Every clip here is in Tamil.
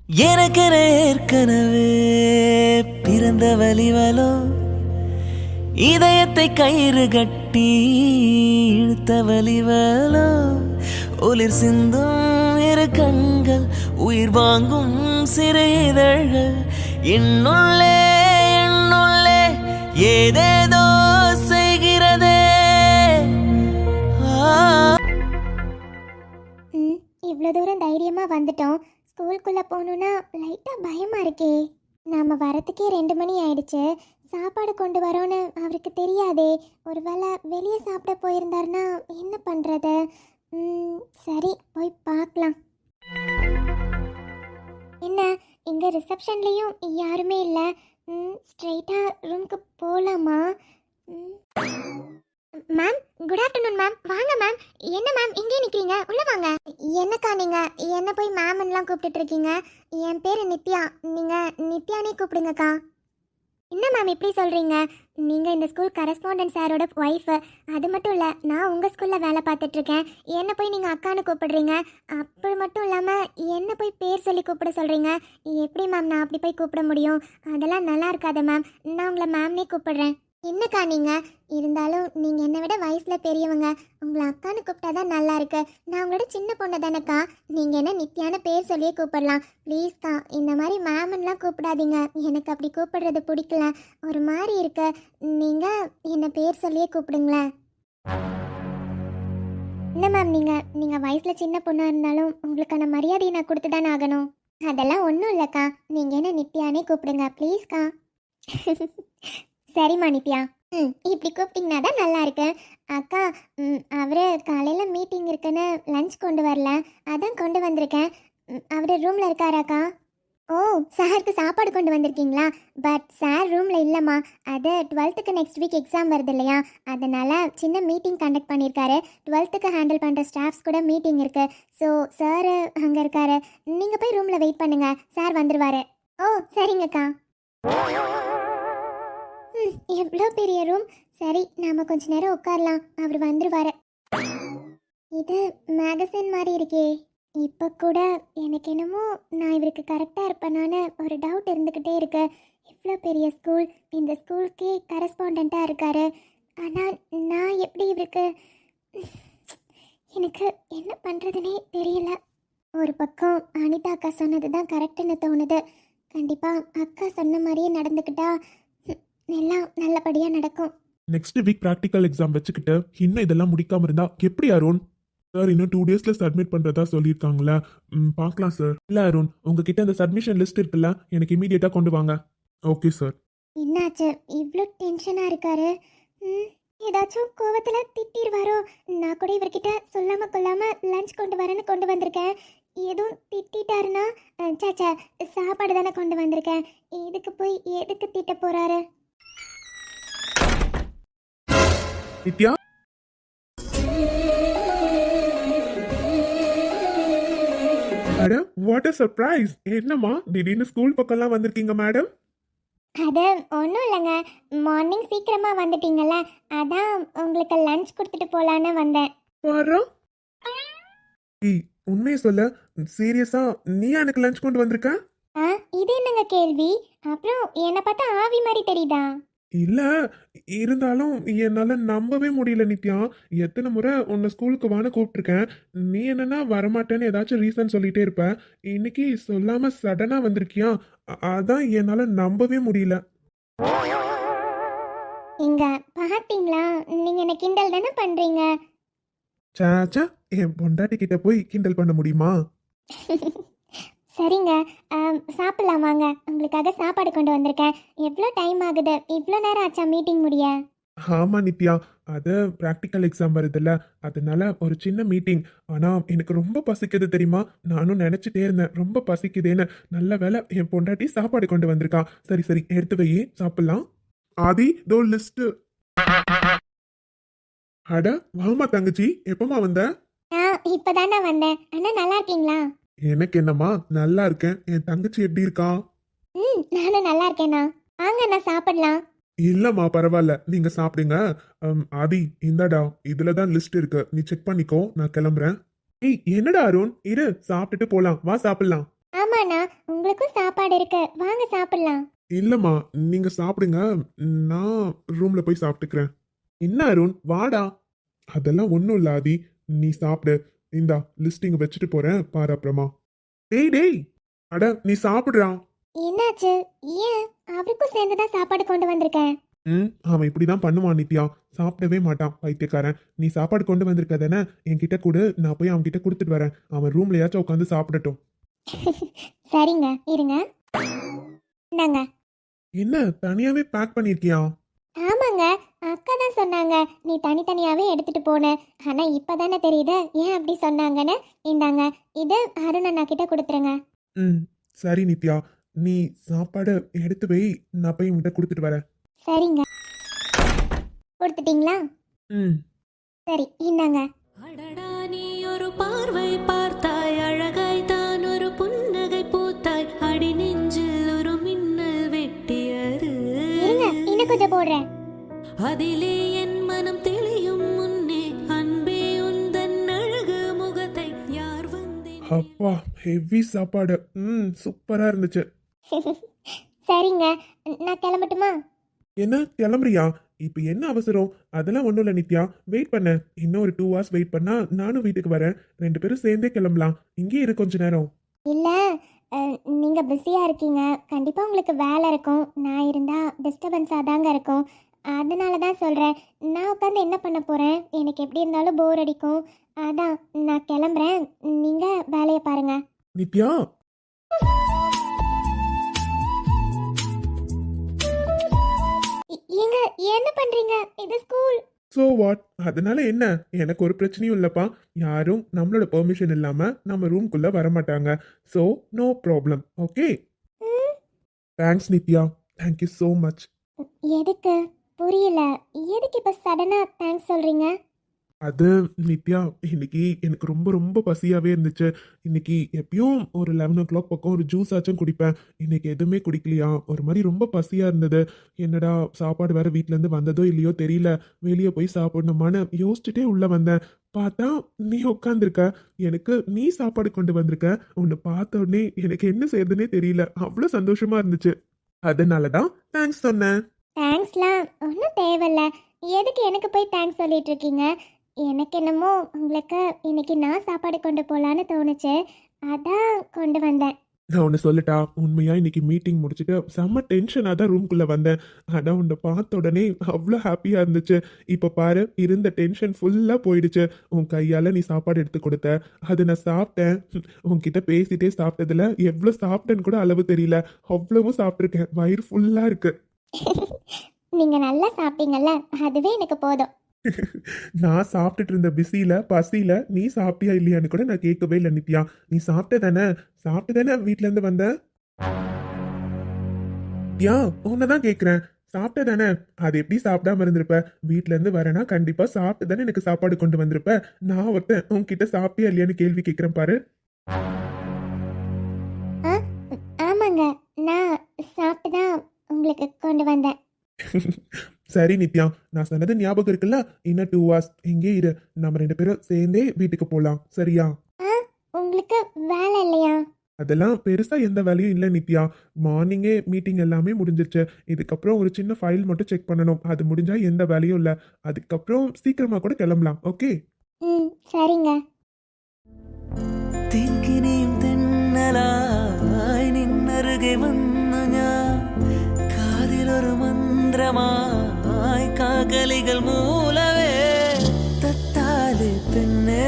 எனக்கென ஏற்கனவே பிறந்த வலிவலோ இதயத்தை கயிறு கட்டி இழுத்த வலிவலோ ஒளிர் சிந்தும் இரு கண்கள் உயிர் வாங்கும் சிறு இதழ்கள் என்னுள்ளே என்னுள்ளே ஏதேதோ செய்கிறதே. இவ்வளோ தூரம் தைரியமாக வந்துட்டோம். ஸ்கூலுக்குள்ளே போகணுன்னா லைட்டாக பயமாக இருக்கே. நாம் வரத்துக்கே 2 மணி ஆயிடுச்சு. சாப்பாடு கொண்டு வரோன்னு அவருக்கு தெரியாதே. ஒருவேளை வெளியே சாப்பிட போயிருந்தாருன்னா என்ன பண்ணுறது? சரி, போய் பார்க்கலாம். என்ன, இங்கே ரிசப்ஷன்லேயும் யாருமே இல்லை. ஸ்ட்ரைட்டாக ரூமுக்கு போகலாமா? Ma'am, good afternoon ma'am. வாங்க மேம். என்ன மேம் இங்கே நிற்கிறீங்க? உள்ளே வாங்க. என்னக்கா நீங்கள் என்ன போய் மேம்லாம் கூப்பிட்டுட்டு இருக்கீங்க? என் பேர் நித்யா. நீங்கள் நித்யானே கூப்பிடுங்கக்கா. என்ன மேம் இப்படி சொல்கிறீங்க? நீங்கள் இந்த ஸ்கூல் கரஸ்பாண்டன்ட் சாரோட ஒய்ஃபு. அது மட்டும் இல்லை, நான் உங்கள் ஸ்கூலில் வேலை பார்த்துட்ருக்கேன். என்ன போய் நீங்கள் அக்கான்னு கூப்பிடுறீங்க. அப்படி மட்டும் இல்லாமல் என்ன போய் பேர் சொல்லி கூப்பிட சொல்கிறீங்க. எப்படி மேம் நான் அப்படி போய் கூப்பிட முடியும்? அதெல்லாம் நல்லா இருக்காது மேம். நான் உங்களை மேம்னே கூப்பிடுறேன். என்னக்கா நீங்கள்? இருந்தாலும் நீங்கள் என்னை விட வயசில் பெரியவங்க. உங்களை அக்கான்னு கூப்பிட்டா தான் நல்லா இருக்கு. நான் உங்களோட சின்ன பொண்ணு தானேக்கா. நீங்கள் என்ன நித்யான பேர் சொல்லியே கூப்பிடலாம். ப்ளீஸ்க்கா, இந்த மாதிரி மேம்லாம் கூப்பிடாதீங்க. எனக்கு அப்படி கூப்பிடுறது பிடிக்கல. ஒரு மாதிரி இருக்கு. நீங்கள் என்னை பேர் சொல்லியே கூப்பிடுங்களேன். என்ன மேம், நீங்கள் வயசில் சின்ன பொண்ணாக இருந்தாலும் உங்களுக்கான மரியாதையை நான் கொடுத்து தானே ஆகணும். அதெல்லாம் ஒன்றும் இல்லைக்கா. நீங்கள் என்ன நித்யானே கூப்பிடுங்க ப்ளீஸ்க்கா. சரிம்மா நித்யா. இப்படி கூப்பிட்டிங்கன்னா தான் நல்லா இருக்கு. அக்கா, அவர் காலையில் மீட்டிங் இருக்குன்னு லஞ்ச் கொண்டு வரல, அதான் கொண்டு வந்திருக்கேன். அவர் ரூமில் இருக்காராக்கா? ஓ, சாருக்கு சாப்பாடு கொண்டு வந்திருக்கீங்களா? பட் சார் ரூமில் இல்லைம்மா. அது 12th நெக்ஸ்ட் வீக் எக்ஸாம் வருது இல்லையா, அதனால் சின்ன மீட்டிங் கண்டக்ட் பண்ணியிருக்காரு. 12th ஹேண்டில் பண்ணுற ஸ்டாஃப்ஸ் கூட மீட்டிங் இருக்குது. ஸோ சார் அங்கே இருக்காரு. நீங்கள் போய் ரூமில் வெயிட் பண்ணுங்கள், சார் வந்துடுவார். ஓ சரிங்கக்கா. எவ்வளோ பெரிய ரூம். சரி, நாம் கொஞ்ச நேரம் உட்காரலாம், அவர் வந்துடுவார். இது மேகசின் மாதிரி இருக்கே. இப்போ கூட எனக்கு என்னமோ நான் இவருக்கு கரெக்டாக இருப்பேனான்னு ஒரு டவுட் இருந்துக்கிட்டே இருக்கு. இவ்வளோ பெரிய ஸ்கூல், இந்த ஸ்கூலுக்கே கரஸ்பாண்டண்ட்டாக இருக்காரு. ஆனால் நான் எப்படி இவருக்கு? எனக்கு என்ன பண்ணுறதுனே தெரியல. ஒரு பக்கம் அனிதா அக்கா சொன்னது தான் கரெக்டுன்னு தோணுது. கண்டிப்பாக அக்கா சொன்ன மாதிரியே நடந்துக்கிட்டா எல்லாம் நல்லபடியாக நடக்கும். நெக்ஸ்ட் வீக் ப்ராக்டிக்கல் எக்ஸாம் வச்சுக்கிட்டு இன்னும் இதெல்லாம் முடிக்காம இருந்தா எப்படி அருண்? சார் இன்னும் 2 டேஸ்ல சப்மிட் பண்றதா சொல்லியிருக்காங்களே. பார்க்கலாம் சார். இல்லை அருண், உங்ககிட்ட அந்த சப்மிஷன் லிஸ்ட் இருக்குல்ல, எனக்கு இமீடியட்டா கொண்டு வாங்க. Okay sir. என்னாச்சு இவ்வளோ டென்ஷனாக இருக்காரு? ஏதாச்சும் கோவத்தில் திட்டிடுவாரோ? நான் கூட இவர்கிட்ட சொல்லாமல் கொள்ளாமல் லஞ்ச் கொண்டு வரேன்னு கொண்டு வந்திருக்கேன். எதுவும் திட்டாருன்னா? சாச்சா, சாப்பாடு தானே கொண்டு வந்திருக்கேன். இதுக்கு போய் எதுக்கு திட்ட போகிறாரு? நித்யா, அட வாட் a சர்ப்ரைஸ். என்னம்மா திடீர்னு ஸ்கூல் பக்கம்லாம் வந்திருக்கீங்க மேடம்? அது ஒன்றும் இல்லைங்க. மார்னிங் சீக்கிரமாக வந்துட்டீங்கல்ல, அதான் உங்களுக்கு லஞ்ச் கொடுத்துட்டு போகலான்னு வந்தேன். வரோம். ஏய், உண்மையை சொல்ல, சீரியஸா நீ எனக்கு லஞ்ச் கொண்டு வந்திருக்க? இது என்னங்க கேள்வி? அப்புறம் என்னை பார்த்தா ஆவி மாதிரி தெரியுதா? இல்ல, இருந்தாலும் என்னால நம்பவே முடியல நித்யா. எத்தனை முறை உன்னை ஸ்கூலுக்கு வான்னு கூப்பிட்டுருக்கேன். நீ என்னன்னா வரமாட்டேன்னு ஏதாச்சும் ரீசன் சொல்லிட்டே இருப்ப. இன்னைக்கு சொல்லாம சடனா வந்திருக்கியா? அதான் என்னால நம்பவே முடியல. இங்க பாத்தீங்களா, நீங்க என்ன கிண்டல் தானே பண்றீங்க? சாச்சா, என் பொண்டாட்டி கிட்ட போய் கிண்டல் பண்ண முடியுமா? சரிங்க, சாப்பிடலாம் வாங்க. உங்களுக்காக சாப்பாடு கொண்டு வந்திருக்கேன். எவ்வளோ டைம் ஆகுது? இவ்வளோ நேரம் ஆச்சா மீட்டிங் முடிய? ஆமா நித்யா, அது ப்ராக்டிக்கல் எக்ஸாம் வருதுல்ல, அதனால ஒரு சின்ன மீட்டிங். ஆனா எனக்கு ரொம்ப பசிக்குது தெரியுமா? நானும் நினைச்சிட்டே இருந்தேன் ரொம்ப பசிக்குதேன்னு. நல்ல வேளை என் பொண்டாட்டி சாப்பாடு கொண்டு வந்திருக்கா. சரி சரி, எடுத்து வையே, சாப்பிடலாம். ஆதி, தோ லிஸ்ட். அட வாமா தங்கச்சி, எப்பமா வந்த? இப்பதானே வந்தேன். அண்ணா நல்லா இருக்கீங்களா? எனக்கு என்னம்மா, நல்லா இருக்கேன். என் தங்கச்சி எப்படி இருக்கா? நானும் நல்லா இருக்கேண்ணா. வாங்க அண்ணா சாப்பிடலாம். இல்லம்மா பரவாயில்ல, நீங்க சாப்பிடுங்க. ஆதி, இந்தாடா, இதுலதான் லிஸ்ட் இருக்கு, நீ செக் பண்ணிக்கோ, நான் கிளம்புறேன். ஏய் என்னடா அருண், இரு, சாப்பிட்டுட்டு போலாம், வா சாப்பிடலாம். ஆமாண்ணா, உங்களுக்கும் சாப்பாடு இருக்கு, வாங்க சாப்பிடலாம். இல்லம்மா, நீங்க சாப்பிடுங்க. நான் ரூம்ல போய் சாப்பிட்டுக்கிறேன். என்ன அருண், வாடா. அதெல்லாம் ஒன்றும் இல்ல ஆதி, நீ சாப்பிடு. இந்தா லிஸ்டிங் வச்சுட்டு போறேன், பாரு அப்புறமா. டேய் டேய், அட நீ சாப்பிடுறா. என்னாச்சு? ஏன் அவருக்கும் சேர்ந்து தான் சாப்பாடு கொண்டு வந்திருக்கேன். அவன் இப்படிதான் பண்ணுவான் நித்யா, சாப்பிடவே மாட்டான் பைத்தியக்காரன். நீ சாப்பாடு கொண்டு வந்திருக்க தானே, என்கிட்ட கொடு, நான் போய் அவன் கிட்ட கொடுத்துட்டு வரேன். அவன் ரூம்லயாச்சும் உட்காந்து சாப்பிடட்டும். சரிங்க, இருங்க. இந்தாங்க. என்ன தனியாவே பேக் பண்ணிருக்கியா? ஆமாங்க, அக்கா தான் சொன்னாங்க நீ தனித்தனியாவே எடுத்துட்டு போன. ஆனா இப்பதானே தெரியுது ஏன் அப்படி சொன்னாங்கன்னு. இந்தாங்க, இது அருண் அண்ணா கிட்ட கொடுத்துருங்க. ம் சரி நித்யா, நீ சாப்பாடு எடுத்து வை, நான் போய் உன்கிட்ட கொடுத்துட்டு வரேன். சரிங்க. கொடுத்துட்டீங்களா? ம் சரி, இந்தாங்க. அடடா நீ ஒரு பார்வை பார்த்தாய், அழகாய் தான் ஒரு புன்னகை பூத்தாய், அடி நெஞ்சில் ஒரு மின்னல் வெட்டியது. இருங்க, இன்னும் கொஞ்சம் போடுறேன். அதிலே என் மனம் தெளியும் முன்னே, அன்பே உந்தன் அழகு முகத்தை யார் வந்தேன். அப்பா ஹெவி சாப்பாடு. சூப்பரா இருந்துச்சு. சரிங்க, நான் கிளம்பட்டுமா? என்ன கிளம்புறியா? இப்போ என்ன அவசரம்? அதெல்லாம் ஒன்றும் இல்லை நித்யா, வெயிட் பண்ண. இன்னும் ஒரு 2 hours வெயிட் பண்ணா நானும் வீட்டுக்கு வரேன். 2 பேரும் சேர்ந்தே கிளம்பலாம். இங்கே இரு கொஞ்ச நேரம். இல்ல, நீங்க பிஸியா இருக்கீங்க, கண்டிப்பா உங்களுக்கு வேலை இருக்கும். நான் இருந்தா டிஸ்டர்பன்ஸா தாங்க இருக்கும். அதனால தான் சொல்றேன். நான் உட்காந்து என்ன பண்ண போறேன்? எனக்கு எப்படி இருந்தாலும் போர் அடிக்கும். அதான் நான் கிளம்புறேன், நீங்க வேலையை பாருங்க. நித்யா, ஏங்க என்ன பண்றீங்க? இது ஸ்கூல். So what? அதனால என்ன? எனக்கு ஒரு பிரச்சனையும் இல்லப்பா. யாரும் நம்மளோட பெர்மிஷன் இல்லாம நம்ம ரூம்குள்ள வர மாட்டாங்க. So no problem. Okay, thanks Nithya, thank you so much. எதுக்கு? புரியல. எதுக்கு இப்ப சடனா தேங்க்ஸ் சொல்றீங்க? அது நித்யா, இன்னைக்கு எனக்கு ரொம்ப ரொம்ப பசியாவே இருந்துச்சு. இன்னைக்கு எப்பயும் ஒரு 11 o'clock பக்கம் ஒரு ஜூஸ் ஆச்சும் குடிப்பேன். இன்னைக்கு எதுவுமே குடிக்கலையா, ஒரு மாதிரி ரொம்ப பசியா இருந்தது. என்னடா சாப்பாடு வேற வீட்ல இருந்து வந்ததோ இல்லையோ தெரியல, வெளியே போய் சாப்பிடணுமான்னு யோசிச்சுட்டே உள்ள வந்தேன். பார்த்தா நீ உட்காந்துருக்க, எனக்கு நீ சாப்பாடு கொண்டு வந்திருக்க. உன்னை பார்த்த உடனே எனக்கு என்ன செய்யறதுனே தெரியல, அவ்வளோ சந்தோஷமா இருந்துச்சு. அதனாலதான் தேங்க்ஸ் சொன்னேன். தேங்க்ஸ்லாம் ஒன்றும் தேவையில்ல. எதுக்கு எனக்கு போய் தேங்க்ஸ் சொல்லிட்டு இருக்கீங்க? எனக்கு என்னமோ உங்களுக்கு இன்னைக்கு நான் சாப்பாடு கொண்டு போகலான்னு தோணுச்சு, அதான் கொண்டு வந்தேன். நான் ஒன்று சொல்லட்டா, உண்மையா இன்னைக்கு மீட்டிங் முடிச்சுட்டு செம்ம டென்ஷனாக தான் ரூம்குள்ளே வந்தேன். ஆனால் உன்னை பார்த்த உடனே அவ்வளோ ஹாப்பியாக இருந்துச்சு. இப்போ பாரு, இருந்த டென்ஷன் ஃபுல்லாக போயிடுச்சு. உன் கையால் நீ சாப்பாடு எடுத்து கொடுத்த, அதை நான் சாப்பிட்டேன். உன்கிட்ட பேசிட்டே சாப்பிட்டதுல எவ்வளோ சாப்பிட்டேன்னு கூட அளவு தெரியல, அவ்வளவும் சாப்பிட்ருக்கேன். வயிறு ஃபுல்லாக இருக்கு. நீங்க நல்லா சாப்பிட்டீங்கல்ல, அதுவே எனக்கு போதும். நான் சாப்பிட்டுட்டு இருந்த பிஸியில பசியில நீ சாப்பிட்டியா இல்லையான்னு கூட நான் கேட்கவே இல்லை நித்யா. நீ சாப்பிட்டு தானே வீட்ல இருந்து வந்த. யா, உன்னதான் கேக்குறேன், சாப்பிட்ட தானே? அது எப்படி சாப்பிடாம இருந்திருப்ப? வீட்ல இருந்து வரேன்னா கண்டிப்பா சாப்பிட்டு தானே எனக்கு சாப்பாடு கொண்டு வந்திருப்ப. நான் ஒருத்தன் உன்கிட்ட சாப்பிட்டியா இல்லையான்னு கேள்வி கேட்கிறேன் பாரு. ஆ, ஆமாங்க, நான் சாப்பிட்டு தான் உங்களுக்கு கொண்டு வந்தேன். சரி நித்யா, நான் சொன்னது ஞாபகம் இருக்குல்ல? இன்னும் 2 hours இங்கே இரு, நம்ம 2 பேரும் சேர்ந்தே வீட்டுக்கு போலாம், சரியா? உங்களுக்கு வேலை இல்லையா? அதெல்லாம் பெருசா எந்த வேலையும் இல்லை நித்யா. மார்னிங்கே மீட்டிங் எல்லாமே முடிஞ்சிருச்சு. இதுக்கப்புறம் ஒரு சின்ன ஃபைல் மட்டும் செக் பண்ணணும், அது முடிஞ்சா எந்த வேலையும் இல்லை. அதுக்கப்புறம் சீக்கிரமா கூட கிளம்பலாம். ஓகே, சரிங்க. തെക്കിനിയും തെന്നലായി നിന്നരുകെ വന്നു ഞാൻ, കാതിലൊരു മന്ത്രമായി കാകലികൾ മൂലവേ തത്താല് പെണ്ണേ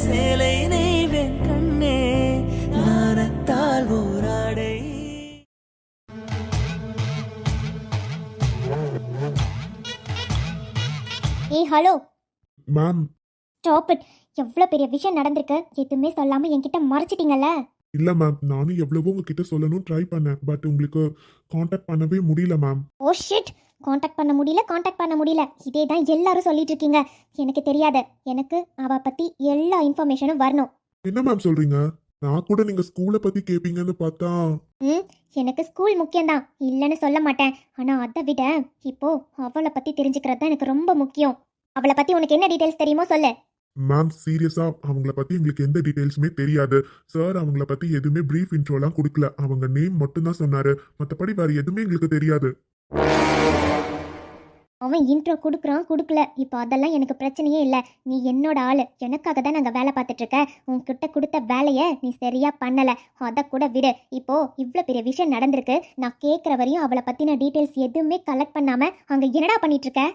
சேலை நெய்வேன் கண்ணே நாணத்தால் ஓராடை. ஏய் ஹலோ, மேம். Stop it. எவ்வளோ பெரிய விஷயம் நடந்திருக்கு, எதுவுமே சொல்லாம என்கிட்ட மறைச்சிட்டீங்கல்ல. இல்ல மேம், நானும் எவ்வளவோ உங்ககிட்ட சொல்லணும் ட்ரை பண்ணேன், பட் உங்களுக்கு காண்டாக்ட் பண்ணவே முடியல மேம். ஓ ஷிட், காண்டாக்ட் பண்ண முடியல. இதே தான் எல்லாரும் சொல்லிட்டு இருக்கீங்க. எனக்கு தெரியாத, எனக்கு அவ பத்தி எல்லா இன்ஃபர்மேஷனும் வரணும். என்ன மேம் சொல்றீங்க? நான் கூட நீங்க ஸ்கூலை பத்தி கேப்பீங்கன்னு பார்த்தா. எனக்கு ஸ்கூல் முக்கியம்தான், இல்லைன்னு சொல்ல மாட்டேன். ஆனா அதை விட இப்போ அவளை பத்தி தெரிஞ்சுக்கிறது தான் எனக்கு ரொம்ப முக்கியம். அவளை பத்தி உனக்கு என்ன டீடைல்ஸ் தெரியுமோ சொல்லு. மேம் சீரியஸா அவங்கள பத்தி எங்களுக்கு எந்த டீடைல்ஸுமே தெரியாது. சார் அவங்கள பத்தி எதுவுமே பிரீஃப் இன்ட்ரோலாம் கொடுக்கல. அவங்க நேம் மட்டும் தான் சொன்னாரு. மத்தபடி வேற எதுவுமே எங்களுக்கு தெரியாது. அவன் இன்ட்ரோ கொடுக்கல. இப்போ அதெல்லாம் எனக்கு பிரச்சனையே இல்லை. நீ என்னோட ஆளு, எனக்காக தான் நாங்கள் வேலை பார்த்துட்டு இருக்க. உன்கிட்ட கொடுத்த வேலையை நீ சரியா பண்ணல, அதை கூட விடு. இப்போ இவ்வளோ பெரிய விஷயம் நடந்திருக்கு. நான் கேட்குற வரையும் அவளை பற்றின டீட்டெயில்ஸ் எதுவுமே கலெக்ட் பண்ணாம அங்கே என்னடா பண்ணிட்டு இருக்க?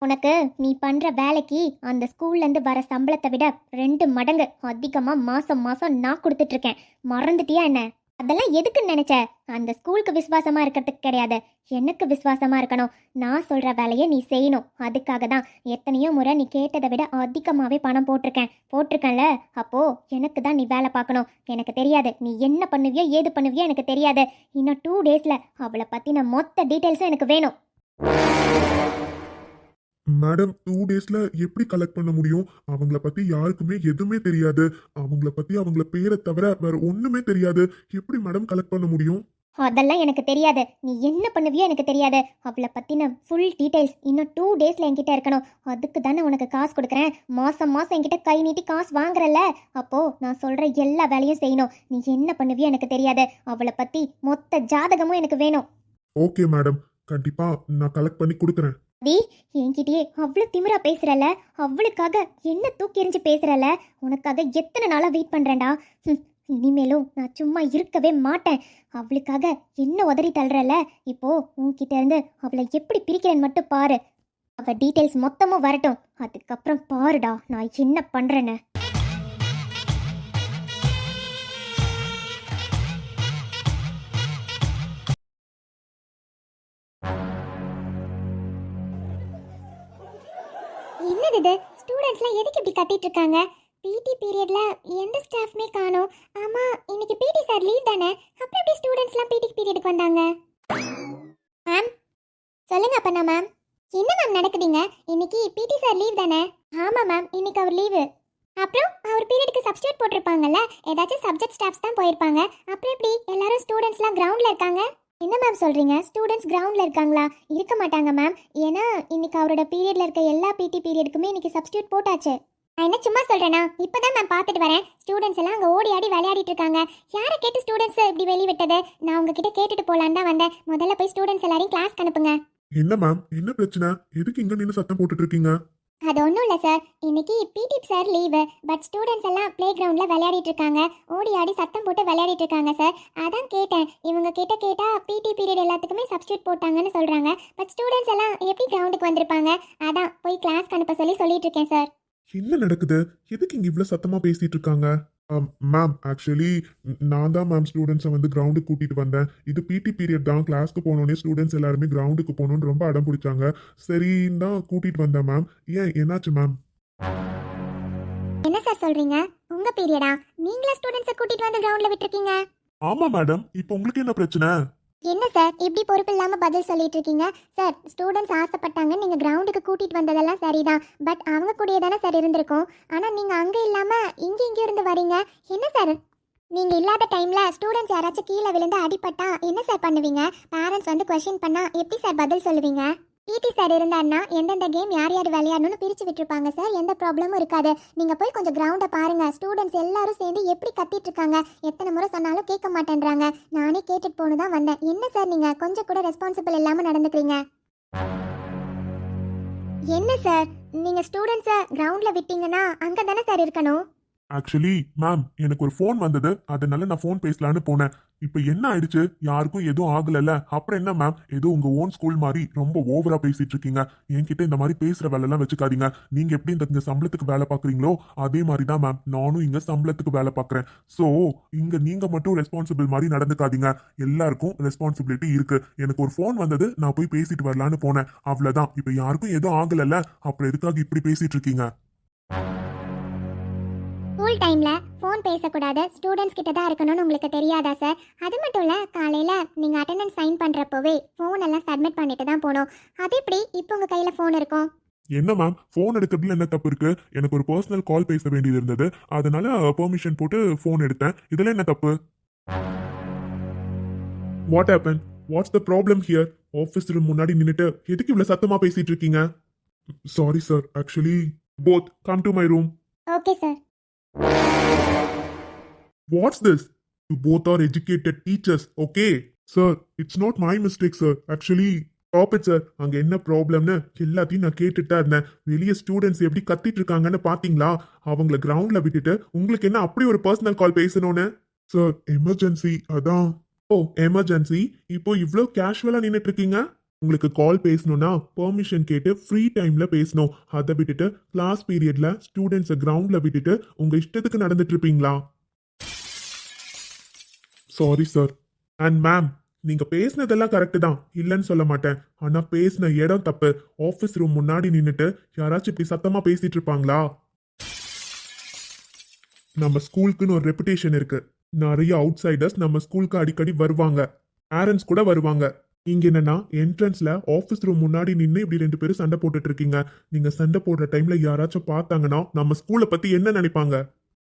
உனக்கு நீ பண்ற வேலைக்கு அந்த ஸ்கூல்லேருந்து வர சம்பளத்தை விட 2 மடங்கு அதிகமாக மாசம் மாசம் நான் கொடுத்துட்டு இருக்கேன். மறந்துட்டியா என்ன? அதெல்லாம் எதுக்குன்னு நினைச்ச? அந்த ஸ்கூலுக்கு விசுவாசமா இருக்கிறதுக்கு கிடையாது, எனக்கு விசுவாசமா இருக்கணும். நான் சொல்ற வேலையை நீ செய்யணும். அதுக்காக தான் எத்தனையோ முறை நீ கேட்டதை விட அதிகமாகவே பணம் போட்டிருக்கேன்ல. அப்போ எனக்கு தான் நீ வேலை பார்க்கணும். எனக்கு தெரியாது நீ என்ன பண்ணுவியோ ஏது பண்ணுவியோ, எனக்கு தெரியாது. இன்னும் 2 டேஸ்ல அவளை பத்தின மொத்த டீட்டெயில்ஸும் எனக்கு வேணும். மேடம் 2 டேஸ்ல எப்படி கலெக்ட் பண்ண முடியும்? அவங்கள பத்தி யாருக்குமே எதுவுமே தெரியாது. அவங்கள பத்தி அவங்கள பேரை தவிர வேற ஒண்ணுமே தெரியாது. எப்படி மேடம் கலெக்ட் பண்ண முடியும்? அதெல்லாம் எனக்கு தெரியாது. நீ என்ன பண்ணுவியோ எனக்கு தெரியாது. அவளை பற்றின ஃபுல் டீட்டெயில்ஸ் இன்னும் 2 டேஸில் என்கிட்ட இருக்கணும். அதுக்கு தானே உனக்கு காசு கொடுக்குறேன். மாதம் மாதம் என்கிட்ட கை நீட்டி காசு வாங்குறல்ல. அப்போது நான் சொல்கிற எல்லா வேலையும் செய்யணும். நீ என்ன பண்ணுவியோ எனக்கு தெரியாது. அவளை பற்றி மொத்த ஜாதகமும் எனக்கு வேணும். ஓகே மேடம், கண்டிப்பா நான் கலெக்ட் பண்ணி கொடுக்குறேன். டி என்கிட்டயே அவ்வளோ திமிரா பேசுறல, அவளுக்காக என்ன தூக்கி எறிஞ்சு பேசுறல. உனக்காக எத்தனை நாளாக வெயிட் பண்ணுறேன்டா. இனிமேலும் நான் சும்மா இருக்கவே மாட்டேன். அவளுக்காக என்ன உதறி தள்ளுறல. இப்போ உன்கிட்ட இருந்து அவளை எப்படி பிரிக்கிறேன்னு மட்டும் பாரு. அவள் டீட்டெயில்ஸ் மொத்தமும் வரட்டும், அதுக்கப்புறம் பாருடா நான் என்ன பண்ணுறேன்னு. என்னது இது? ஸ்டூடெண்ட்ஸ்லாம் எதுக்கு இப்படி கத்திட்டு இருக்காங்க? பிடி பீரியட்ல எந்த ஸ்டாஃப்மே காணோம். ஆமா, இன்னைக்கு பிடி சார் லீவ் தானே. அப்புறம் எப்படி ஸ்டூடெண்ட்ஸ்லாம் பிடி பீரியடுக்கு வந்தாங்க? மேம் சொல்லுங்க. அப்பனா மேம் என்ன மேம் நடக்குதுங்க? இன்னைக்கு பிடி சார் லீவ் தானே? ஆமா மேம், இன்னைக்கு அவர் லீவு. அப்புறம் அவர் பீரியடுக்கு சப்ஸ்டியூட் போட்டிருப்பாங்கல்ல. ஏதாச்சும் சப்ஜெக்ட் ஸ்டாஃப்ஸ் தான் போயிருப்பாங்க. அப்புறம் எப்படி எல்லாரும் ஸ்டூடெண்ட்ஸ்லாம் கிரவுண்டில் இருக்காங்க? என்ன மேம் சொல்கிறீங்க? ஸ்டூடெண்ட்ஸ் கிரவுண்டில் இருக்காங்களா? இருக்க மாட்டாங்க மேம். ஏன்னா இன்னைக்கு அவரோட பீரியடில் இருக்க எல்லா பிடி பீரியடுக்குமே இன்னைக்கு சப்ஸ்டியூட் போட்டாச்சு. நான் என்ன சும்மா சொல்கிறேன்னா, இப்போ தான் மேம் பார்த்துட்டு வரேன். ஸ்டூடெண்ட்ஸ் எல்லாம் அங்கே ஓடி ஆடி விளையாடிட்டு இருக்காங்க. யாரை கேட்டு ஸ்டூடெண்ட்ஸ் இப்படி வெளியே விட்டது? நான் உங்ககிட்ட கேட்டுட்டு போகலான்னு தான் வந்தேன். முதல்ல போய் ஸ்டூடெண்ட்ஸ் எல்லாரையும் கிளாஸ்க்கு அனுப்புங்க. என்ன மேம், என்ன பிரச்சனை? எதுக்கு இங்க நின்று சத்தம் போட்டுட்டு இருக்கீங்க? அது ஒன்றும் இல்லை சார், இன்னைக்கு பிடி சார் லீவு. பட் ஸ்டூடெண்ட்ஸ் எல்லாம் ப்ளே கிரவுண்டில் விளையாடிட்டு இருக்காங்க. ஓடி ஆடி சத்தம் போட்டு விளையாடிட்டு இருக்காங்க சார். அதான் கேட்டேன். இவங்க கிட்ட கேட்டால் பிடி பீரியட் எல்லாத்துக்குமே சப்ஸ்டியூட் போட்டாங்கன்னு சொல்கிறாங்க. பட் ஸ்டூடெண்ட்ஸ் எல்லாம் எப்படி கிரவுண்டுக்கு வந்திருப்பாங்க? அதான் போய் கிளாஸ்க்கு அனுப்ப சொல்லிட்டு இருக்கேன் சார். என்ன நடக்குது? எதுக்கு இங்க இவ்வளவு சத்தமா பேசிட்டு இருக்காங்க? மேம் ஆக்சுவலி நான் தான் மேம் ஸ்டூடெண்ட்ஸை வந்து கிரவுண்டுக்கு கூட்டிட்டு வந்தேன். இது பிடி பீரியட் தான். கிளாஸ்க்கு போனோடனே ஸ்டூடெண்ட்ஸ் எல்லாருமே கிரவுண்டுக்கு போகணுன்னு ரொம்ப அடம் பிடிச்சாங்க. சரின்னு தான் கூட்டிட்டு வந்தேன் மேம். ஏன் என்னாச்சு மேம்? என்ன சார் சொல்றீங்க? உங்க பீரியடா? நீங்களா ஸ்டூடெண்ட்ஸை கூட்டிட்டு வந்து கிரவுண்ட்ல விட்டுருக்கீங்க? ஆமா மேடம், இப்போ உங்களுக்கு என்ன பிரச்சனை? என்ன சார் இப்படி பொறுப்பு இல்லாம பதில் சொல்லிட்டு இருக்கீங்க? சார் ஸ்டூடெண்ட்ஸ் ஆசைப்பட்டாங்க, நீங்க கிரவுண்டுக்கு கூட்டிட்டு வந்ததெல்லாம் சரிதான். பட் அவங்க கூடயே தானே சார் இருந்திருக்கோம். ஆனா நீங்க அங்க இல்லாம இங்க இருந்து வரீங்க. என்ன சார்? நீங்க இல்லாத டைம்ல ஸ்டூடெண்ட்ஸ் யாராச்சும் கீழே விழுந்து அடிபட்டா என்ன சார் பண்ணுவீங்க? பேரண்ட்ஸ் வந்து கொஸ்டின் பண்ணா எப்படி சார் பதில் சொல்லுவீங்க? பிடி சார் இருந்தாருன்னா எந்தெந்த கேம் யார் யார் விளையாடணும்னு பிரிச்சு விட்டுருப்பாங்க சார். எந்த ப்ராப்ளமும் இருக்காது. நீங்க போய் கொஞ்சம் கிரவுண்டை பாருங்க. ஸ்டூடெண்ட்ஸ் எல்லாரும் சேர்ந்து எப்படி கத்திட்டு இருக்காங்க. எத்தனை முறை சொன்னாலும் கேட்க மாட்டேன்றாங்க. நானே கேட்டுட்டு போன்னு தான் வந்தேன். என்ன சார் நீங்க கொஞ்சம் கூட ரெஸ்பான்சிபிள் இல்லாம நடந்துக்கிறீங்க? என்ன சார் நீங்க ஸ்டூடெண்ட்ஸை கிரவுண்ட்ல விட்டீங்கன்னா அங்க தானே சார் இருக்கணும். ஆக்சுவலி மேம் எனக்கு ஒரு ஃபோன் வந்தது, அதனால நான் ஃபோன் பேசலான்னு போனேன். இப்போ என்ன ஆயிடுச்சு? யாருக்கும் எதுவும் ஆகலைல்ல. அப்புறம் என்ன மேம், ஏதோ உங்க ஓன் ஸ்கூல் மாதிரி ரொம்ப ஓவரா பேசிட்டு இருக்கீங்க. என்கிட்ட இந்த மாதிரி பேசுற வேலையெல்லாம் வச்சுக்காதீங்க. நீங்க எப்படி இங்க சம்பளத்துக்கு வேலை பார்க்குறீங்களோ அதே மாதிரி தான் மேம் நானும் இங்க சம்பளத்துக்கு வேலை பார்க்குறேன். ஸோ இங்க நீங்க மட்டும் ரெஸ்பான்சிபிள் மாதிரி நடந்துக்காதீங்க. எல்லாருக்கும் ரெஸ்பான்சிபிலிட்டி இருக்கு. எனக்கு ஒரு ஃபோன் வந்தது, நான் போய் பேசிட்டு வரலான்னு போனேன். அவ்வளவுதான். இப்போ யாருக்கும் எதுவும் ஆகலைல்ல, அப்புறம் எதுக்காக இப்படி பேசிட்டு இருக்கீங்க? ஸ்கூல் டைம்ல ஃபோன் பேசக்கூடாது, ஸ்டூடெண்ட்ஸ் கிட்ட தான் இருக்கணும்னு உங்களுக்கு தெரியாதா சார்? அது மட்டும் இல்ல, காலையில நீங்க அட்டெண்டன்ஸ் சைன் பண்றப்பவே ஃபோன் எல்லாம் சப்மிட் பண்ணிட்டு தான் போனோம். அது எப்படி இப்போ உங்க கையில ஃபோன் இருக்கும்? என்ன மேம், ஃபோன் எடுக்கிறதுல என்ன தப்பு இருக்கு? எனக்கு ஒரு பர்சனல் கால் பேச வேண்டியது இருந்தது, அதனால பெர்மிஷன் போட்டு ஃபோன் எடுத்தேன். இதுல என்ன தப்பு? What happen? What's the problem here? Office room முன்னாடி நின்னுட்டு எதுக்கு இவ்வளவு சத்தமா பேசிட்டு இருக்கீங்க? Sorry sir actually both come to my room. Okay sir. What's this? You both are educated teachers, okay? Sir, it's not my mistake, sir. Actually, stop it, sir. அங்க என்ன ப்ராப்ளம்னு எல்லாத்தையும் நான் கேட்டுட்டு தான் இருந்தேன். வெளியே ஸ்டூடெண்ட்ஸ் எப்படி கத்திட்டு இருக்காங்கன்னு பாத்தீங்களா? அவங்கள கிரவுண்ட்ல விட்டுட்டு உங்களுக்கு என்ன அப்படி ஒரு பர்சனல் கால் பேசணும்னு? சார் எமர்ஜென்சி அதான். ஓ எமர்ஜென்சி. இப்போ இவ்ளோ கேஷுவலா நின்னுட்டு இருக்கீங்க? உங்களுக்கு கால் பேசணும்னா பெர்மிஷன் கேட்டு ஃப்ரீ டைம்ல பேசணும். அதை விட்டுட்டு கிளாஸ் பீரியட்ல ஸ்டூடெண்ட்ஸை கிரவுண்ட்ல விட்டுட்டு உங்க இஷ்டத்துக்கு நடந்துட்டு இருப்பீங்களா? Sorry sir. அண்ட் மேம், நீங்க பேசினதெல்லாம் கரெக்ட் தான், இல்லைன்னு சொல்ல மாட்டேன். ஆனா பேசின இடம் தப்பு. ஆபீஸ் ரூம் முன்னாடி நின்னுட்டு யாராச்சும் இப்படி சத்தமா பேசிட்டு இருப்பாங்களா? நம்ம ஸ்கூலுக்குன்னு ஒரு ரெப்புடேஷன் இருக்கு. நிறைய அவுட் சைடர்ஸ் நம்ம ஸ்கூலுக்கு அடிக்கடி வருவாங்க. பேரண்ட்ஸ் கூட வருவாங்க. இங்க என்னன்னா என்ட்ரன்ஸ்ல ஆபீஸ் ரூம் முன்னாடி நின்று இப்படி 2 பேரும் சண்டை போட்டுட்டு இருக்கீங்க. நீங்க சண்டை போடுற டைம்ல யாராச்சும் பார்த்தாங்கன்னா நம்ம ஸ்கூலை பத்தி என்ன நினைப்பாங்க?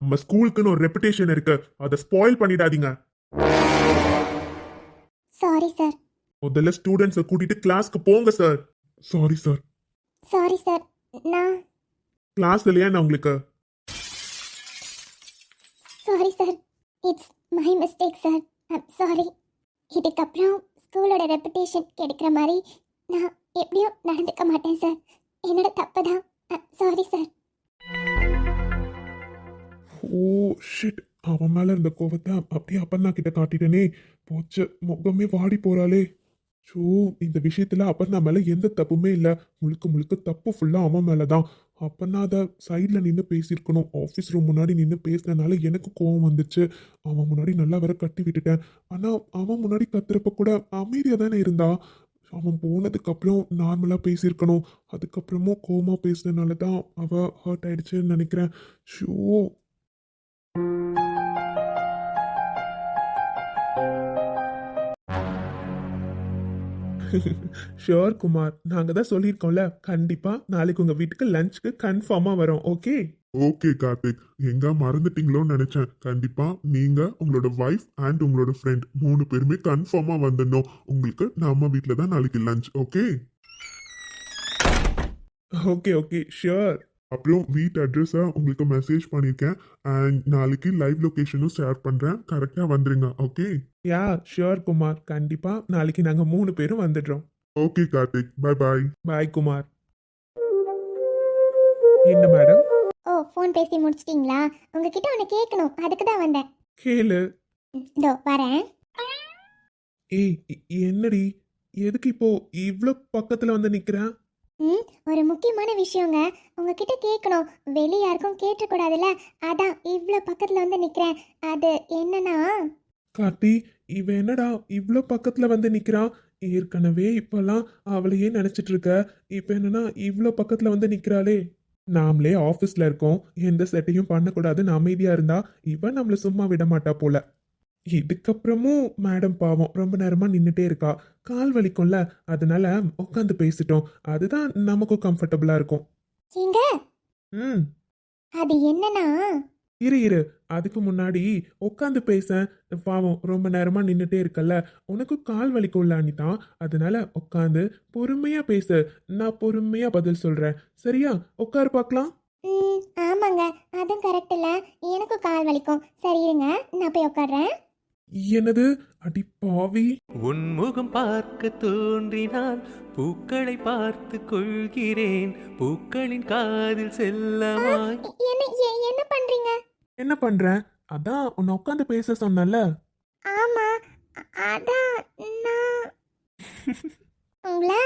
நம்ம ஸ்கூலுக்குன்னு ஒரு ரெப்புடேஷன் இருக்கு, அதை ஸ்பாயில் பண்ணிடாதீங்க. Sorry sir. முதல்ல ஸ்டூடெண்ட்ஸை கூட்டிட்டு கிளாஸ்க்கு போங்க sir. Sorry sir. Sorry sir. நான் கிளாஸ் இல்லையா நான் உங்களுக்கு? Sorry sir. It's my mistake sir. I'm sorry. இதுக்கப்புறம் ஸ்கூலோட ரெப்புடேஷன் கெடுக்கிற மாதிரி நான் எப்படியும் நடந்துக்க மாட்டேன் சார். என்னோட தப்பு தான். Sorry sir. ஓ ஷிட், அவன் மேல இருந்த கோவத்தை அப்படியே அப்பர்ணா கிட்ட காட்டிட்டனே. போச்சு, முகமே வாடி போறாளே. ஷோ, இந்த விஷயத்துல அப்பர்ணா மேல எந்த தப்புமே இல்ல. முழுக்க முழுக்க தப்பு ஃபுல்லா அவன் மேலதான். அப்பர்ணா அதை சைட்ல நின்று பேசியிருக்கணும். ஆஃபீஸ் ரூம் முன்னாடி நின்று பேசினனால எனக்கு கோவம் வந்துச்சு. அவன் முன்னாடி நல்லா வேற கட்டி விட்டுட்டேன். ஆனா அவன் முன்னாடி கத்துறப்ப கூட அமைதியா தானே இருந்தா. அவன் போனதுக்கு அப்புறம் நார்மலா பேசியிருக்கணும். அதுக்கப்புறமும் கோவமா பேசினனால தான் அவ ஹர்ட் ஆயிடுச்சுன்னு நினைக்கிறேன். ஷோ. ஷோர் குமார், நாங்க தான் சொல்லியிருக்கோம்ல, கண்டிப்பா நாளைக்கு உங்க வீட்டுக்கு லஞ்சுக்கு கன்ஃபார்மா வரோம். ஓகே? ஓகே கார்த்திக், எங்க மறந்துட்டீங்களோன்னு நினைச்சேன். கண்டிப்பா நீங்க உங்களோட வைஃப் அண்ட் உங்களோட ஃப்ரெண்ட் 3 பேருமே கன்ஃபார்மா வந்துடணும். உங்களுக்கு நம்ம வீட்டில் தான் நாளைக்கு lunch. Okay? Okay okay sure. அப்புறம் வீட் அட்ரஸை உங்களுக்கு மெசேஜ் பண்ணியிருக்கேன். அண்ட் நாளைக்கு லைவ் லொகேஷனும் ஷேர் பண்ணுறேன். கரெக்டாக வந்துருங்க. ஓகே? யா ஷியோர் குமார், கண்டிப்பா நாளைக்கு நாங்க 3 பேரும் வந்துடுறோம். Okay Karthik, bye bye. Bye Kumar. என்ன மேடம்? ஓ, ஃபோன் பேசி முடிச்சிட்டிங்களா? உங்ககிட்ட ஒன்று கேட்கணும், அதுக்கு தான் வந்தேன். கேளு. இதோ வரேன். ஏய் என்னடி, எதுக்கு இப்போ இவ்ளோ பக்கத்துல வந்து நிக்கிறேன்? ஒரு முக்கியமான விஷயங்க, உங்ககிட்ட கேட்கணும். வெளியே யாருக்கும் கேட்டக்கூடாதுல்ல, அதான் இவ்வளோ பக்கத்தில் வந்து நிற்கிறேன். அது என்னன்னா, கார்த்தி, இவ என்னடா இவ்ளோ பக்கத்துல வந்து நிக்கிறான்? ஏற்கனவே இப்பெல்லாம் அவளையே நினைச்சிட்டு இருக்க, இப்ப என்னன்னா இவ்ளோ பக்கத்துல வந்து நிக்கிறாளே. நாமளே ஆபீஸ்ல இருக்கோம், எந்த செட்டையும் பண்ணக்கூடாதுன்னு அமைதியா இருந்தா இவ நம்மள சும்மா விட மாட்டா போல. இதுக்கப்புறமும் மேடம் பாவம் ரொம்ப நேரமா நின்னுட்டே இருக்கா. கால் வலிக்கும்ல, அதனால உட்காந்து பேசிட்டோம். அதுதான் நமக்கும் கம்ஃபர்டபுளா இருக்கும். ஏங்க ம் அது என்னன்னா, இரு, அதுக்கு முன்னாடி உட்காந்து பேச. பாவம் ரொம்ப நேரமா நின்னுட்டே இருக்கல்ல, உனக்கு கால் வலிக்கும்ல அனிதா, அதனால உட்காந்து பொறுமையா பேசு. நான் பொறுமையா பதில் சொல்றேன், சரியா? உட்காரு பார்க்கலாம். ஆமாங்க, அதுவும் கரெக்ட் இல்லை, எனக்கும் கால் வலிக்கும். சரி இருங்க, நான் போய் உட்காடுறேன். என்னது? அடி பாவி. உன்முகம் பார்க்க தோன்றினால் பூக்களை பார்த்து கொள்கிறேன். பூக்களின் காதில் செல்லமாய். என்ன பண்றீங்க? என்ன பண்றேன்? அதான் உன்னை உட்காந்து பேச சொன்னல. ஆமா, அதான் நான் உங்களை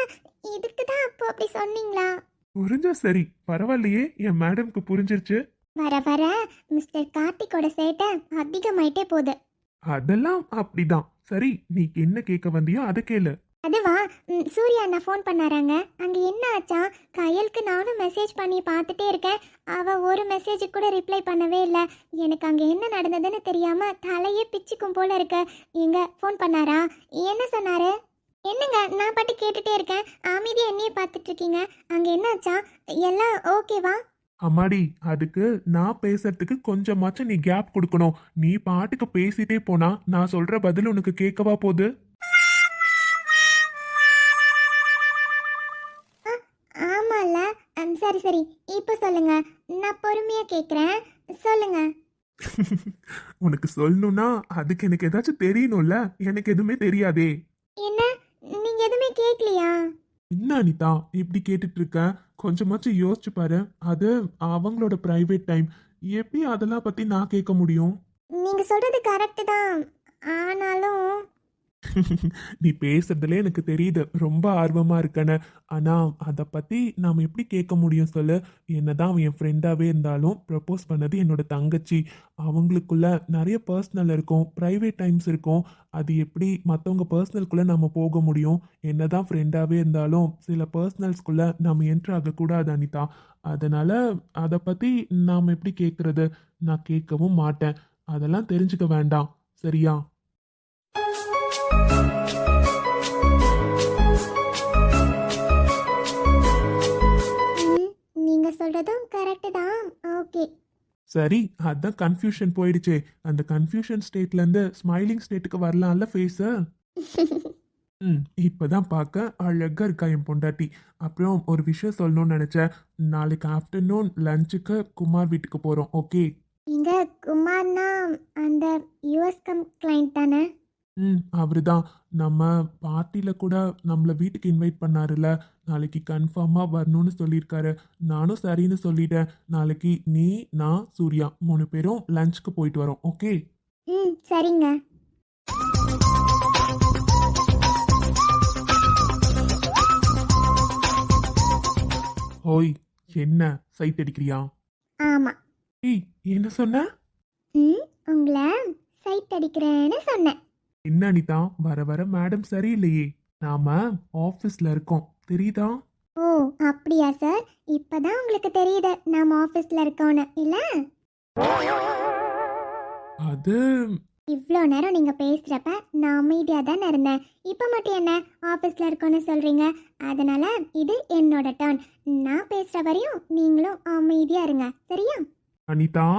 இதுக்கு தான் அப்போ அப்படி சொன்னீங்களா? புரிஞ்சா சரி, பரவாயில்லையே, என் மேடம்க்கு புரிஞ்சிருச்சு. வர வர மிஸ்டர் கார்த்திகோட சேட்டை அதிகமாயிட்டே போகுது. அதெல்லாம் அப்படிதான். சரி, நீ என்ன கேட்க வந்தியோ அதை கேளு. அதுவா, சூர்யா அண்ணா ஃபோன் பண்ணாராங்க. அங்கே என்ன ஆச்சா, கையலுக்கு நானும் மெசேஜ் பண்ணி பார்த்துட்டே இருக்கேன். அவள் ஒரு மெசேஜுக்கு கூட ரிப்ளை பண்ணவே இல்லை. எனக்கு அங்கே என்ன நடந்ததுன்னு தெரியாமல் தலையே பிச்சுக்கும் போல இருக்கு. எங்க ஃபோன் பண்ணாரா? என்ன சொன்னாரு? என்னங்க, நான் பாட்டு கேட்டுட்டே இருக்கேன், அமைதியாக என்னையே பார்த்துட்டு இருக்கீங்க. அங்கே என்னாச்சா? எல்லாம் ஓகேவா? அம்மாடி, அதுக்கு நான் பேசுறதுக்கு கொஞ்சமாச்சும் நீ கேப் கொடுக்கணும். நீ பாட்டுக்கு பேசிட்டே போனா நான் சொல்ற பதில் உனக்கு கேட்கவா போகுது? ஆமால, சரி சரி இப்போ சொல்லுங்க, நான் பொறுமையா கேக்குறேன், சொல்லுங்க. உனக்கு சொல்லணும்னா அதுக்கு எனக்கு ஏதாச்சும் தெரியணும்ல, எனக்கு எதுவுமே தெரியாதே. என்ன, நீங்க எதுவுமே கேட்கலையா? என்ன அனிதா இப்படி கேட்டுட்டு இருக்க? கொஞ்சமாச்சும் யோசிச்சு பாரு. அது அவங்களோட பிரைவேட் டைம். எப்படி அதெல்லாம் பத்தி நான் கேட்க முடியும்? நீங்க சொல்றது கரெக்ட் தான், ஆனாலும் நீ பேசுறதுல எனக்கு தெரியுது ரொம்ப ஆர்வமா இருக்கன்னு. ஆனா அதை பத்தி நாம எப்படி கேட்க முடியும் சொல்லு? என்னதான் அவன் என் ஃப்ரெண்டாவே இருந்தாலும் ப்ரப்போஸ் பண்ணது என்னோட தங்கச்சி. அவங்களுக்குள்ள நிறைய பர்சனல் இருக்கும், பிரைவேட் டைம்ஸ் இருக்கும். அது எப்படி மற்றவங்க பர்சனல்குள்ள நம்ம போக முடியும்? என்னதான் ஃப்ரெண்டாவே இருந்தாலும் சில பர்சனல்ஸ்குள்ள நம்ம என்ட்ரு ஆகக்கூடாது அனிதா. அதனால அதை பத்தி நாம எப்படி கேட்கறது? நான் கேட்கவும் மாட்டேன். அதெல்லாம் தெரிஞ்சுக்க வேண்டாம், சரியா? ம், நீங்க சொல்றதும் கரெக்ட் தான். ஓகே. சரி, அதான் கன்ஃபியூஷன் போயிடுச்சே. அந்த கன்ஃபியூஷன் ஸ்டேட்ல இருந்து ஸ்மைலிங் ஸ்டேட்டுக்கு வரலாம்ல ஃபேஸ். இப்பதான் பார்க்க அழகா இருக்கா என் பொண்டாட்டி. அப்புறம் ஒரு விஷயம் சொல்லணும்னு நினைச்சேன். நாளைக்கு ஆஃப்டர்நூன் லஞ்சுக்கு குமார் வீட்டுக்கு போறோம், ஓகே? இங்க குமார்னா அந்த யூஎஸ் கிளைண்ட் தானே? அவருதான். நம்ம பார்ட்டியில கூட நம்மள வீட்டுக்கு இன்வைட் பண்ணாருல. நாளைக்கு கன்ஃபார்மா வரணும்னு சொல்லியிருக்காரு. நானும் சரின்னு சொல்லிட்டேன். நாளைக்கு நீ, நான், சூர்யா 3 பேரும் லஞ்சுக்கு போயிட்டு வரோம், ஓகே? ம், சரிங்க. ஓய், என்ன சைட் அடிக்கிறியா? ஆமா. ஏய், என்ன சொன்ன? ம், உங்களை சைட் அடிக்கிறேன்னு சொன்னேன். என்ன அனிதா, வர வர மேடம் சரியில்லையே. நாம ஆஃபீஸ்ல இருக்கோம், தெரியுதா? ஓ அப்படியா சார், இப்பதான் உங்களுக்கு தெரியுது நாம ஆஃபீஸ்ல இருக்கோன்னு இல்ல? அது இவ்வளோ நேரம் நீங்க பேசுறப்ப நான் அமைதியா தானே இருந்தேன். இப்போ மட்டும் என்ன ஆஃபீஸ்ல இருக்கோன்னு சொல்றீங்க? அதனால இது என்னோட டர்ன். நான் பேசுற வரையும் நீங்களும் அமைதியா இருங்க, சரியா? அனிதா.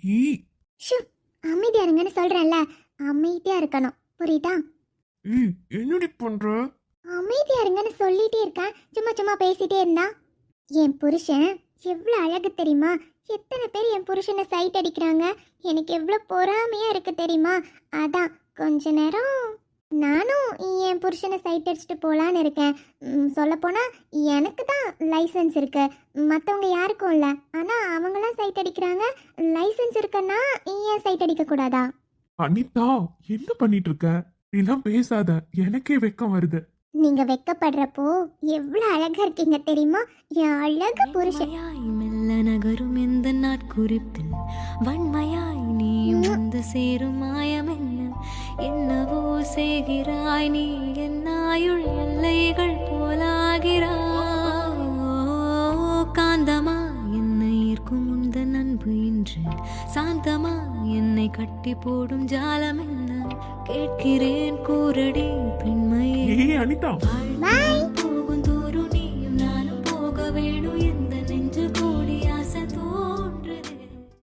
ஈ, ஷூ, அமைதியா இருங்கன்னு சொல்றேன்ல, அமைதியா இருக்கணும், புரியுதா? என்னடி பண்ற? அமைதியா இருங்கன்னு சொல்லிட்டே இருக்கேன், சும்மா சும்மா பேசிட்டே இருந்தா. என் புருஷன் எவ்வளோ அழகு தெரியுமா? எத்தனை பேர் என் புருஷனை சைட் அடிக்கிறாங்க, எனக்கு எவ்வளோ பொறாமையா இருக்கு தெரியுமா? அதான் கொஞ்ச நேரம் நானும் என் புருஷனை சைட் அடிச்சுட்டு போகலான்னு இருக்கேன். சொல்லப்போனால் எனக்கு தான் லைசன்ஸ் இருக்கு, மற்றவங்க யாருக்கும் இல்லை. ஆனால் அவங்களாம் சைட் அடிக்கிறாங்க. லைசன்ஸ் இருக்குன்னா ஏன் சைட் அடிக்கக்கூடாதா? அனிதா, என்ன பண்ணிட்டு இருக்க? இதெல்லாம் பேசாத, எனக்கே வெக்கம் வருது. நீங்க வெக்கப்படுறப்போ எவ்வளவு அழகா இருக்கீங்க தெரியுமா என் அழகு புருஷன். வன்மையாய் மெல்ல நகரும் எந்த நாட்குறிப்பில் வன்மையாய் நீயும் வந்து சேரும் மாயம் என்ன? என்னவோ செய்கிறாய் நீ, என்னாயுள் எல்லைகள் போலாகிறாய். காந்தமா என்னை ஈர்க்கும் உந்தன் அன்பு இன்று சாந்தமா என்னை கட்டி போடும் ஜாலம் என்ன? கேட்கிறேன் கூரடி பெண்மையே. ஏய் அனிதா, பாய்.